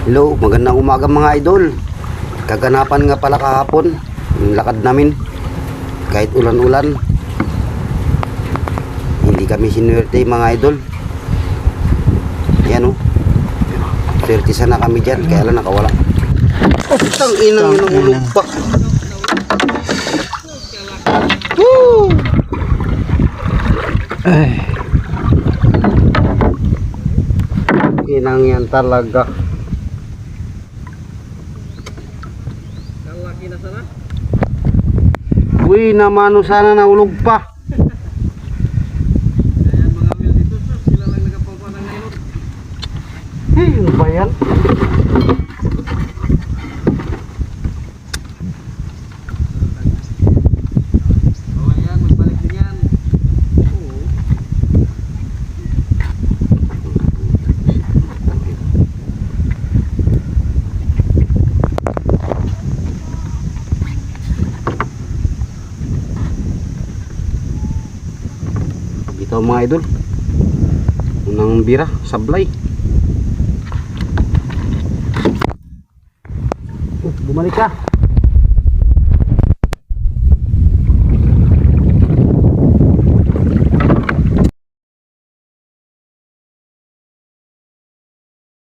Hello, magandang umaga mga idol. Kaganapan nga pala kahapon yung lakad namin. Kahit ulan-ulan, hindi kami sinuwerte mga idol. Yan o, swerte sana kami dyan, kaya lang nakawala. Tang inang yun ang ulog pa. Woo! Ay, inang yan talaga. Laki na sana. Uy, namano sana naulog pa. Kaya mga mil dito sila lang nagapapa ng ngayon. Ano ba yan? Oh yan, magbalik din yan. Oo. Ito mga idol, unang bira, sablay. Bumalik ka.